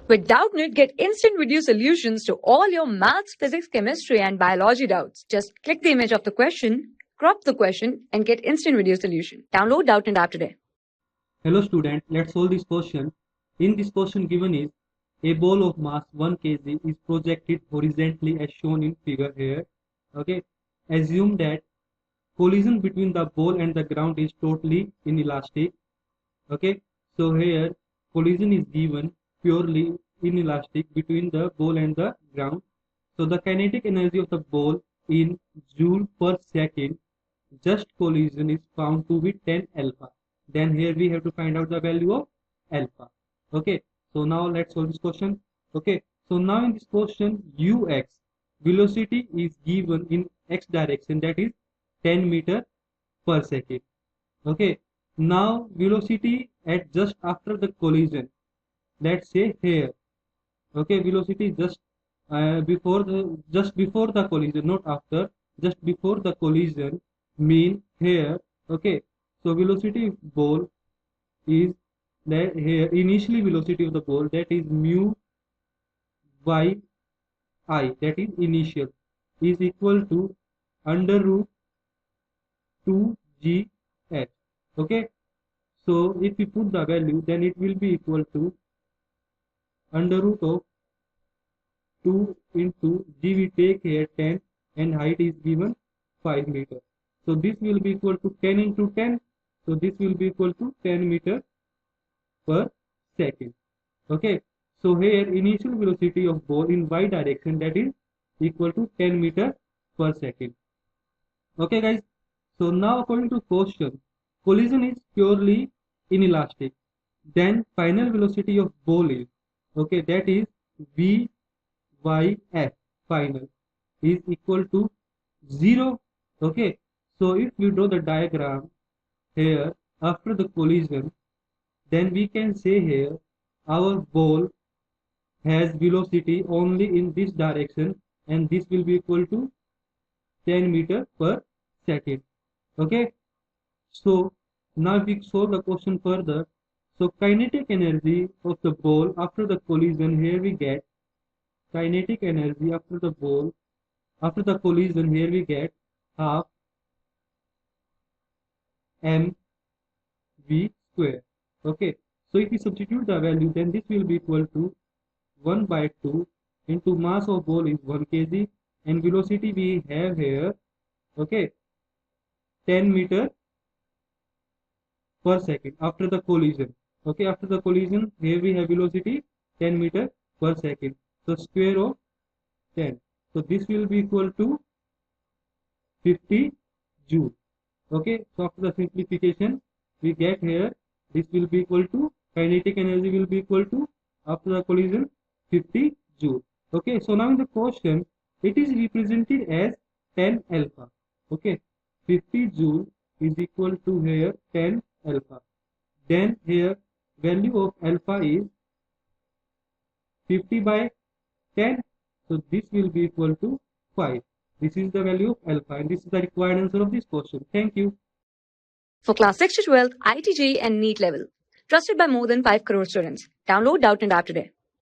With Doubtnut, get instant video solutions to all your maths, physics, chemistry, and biology doubts. Just click the image of the question, crop the question, and get instant video solution. Download Doubtnut app today. Hello student, let's solve this question. In this question given is a ball of mass 1 kg is projected horizontally as shown in figure here. Okay, assume that collision between the ball and the ground is totally inelastic. Okay, so here collision is given purely inelastic between the ball and the ground. So the kinetic energy of the ball in joule per second just collision is found to be 10 alpha. Then here we have to find out the value of alpha. Okay, so now let's solve this question. Okay, so now in this question ux velocity is given in x direction, that is 10 meter per second. Okay, now velocity at just after the collision, let's say here. Okay, velocity just before the collision, not after, just before the collision, mean here. Okay, so velocity of ball is that here, initially velocity of the ball, that is mu by I, that is initial, is equal to under root 2 gh. Okay, so if we put the value, then it will be equal to under root of 2 into g, we take here 10 and height is given 5 meter. So this will be equal to 10 into 10. So this will be equal to 10 meter per second. Okay, so here initial velocity of ball in y direction, that is equal to 10 meter per second. Okay guys, so now according to question, collision is purely inelastic. Then final velocity of ball is, okay, that is v yf final is equal to 0. Okay, so if we draw the diagram here after the collision, then we can say here our ball has velocity only in this direction, and this will be equal to 10 meter per second. Okay, so now we solve the question further. So kinetic energy of the ball after the collision, here we get kinetic energy after the ball, after the collision, here we get half mv square. Okay, so if we substitute the value, then this will be equal to 1 by 2 into mass of ball is 1 kg and velocity we have here, okay, 10 meter per second after the collision. Okay, after the collision, here we have velocity 10 meter per second. So square of 10. So this will be equal to 50 joule. Okay, so after the simplification, we get here this will be equal to kinetic energy will be equal to after the collision 50 joule. Okay, so now in the question it is represented as 10 alpha. Okay, 50 joule is equal to here 10 alpha. Then here value of alpha is 50 by 10. So this will be equal to 5. This is the value of alpha, and this is the required answer of this question. Thank you. For class 6 to 12, IIT JEE and NEET level. Trusted by more than 5 crore students. Download Doubtnut app today.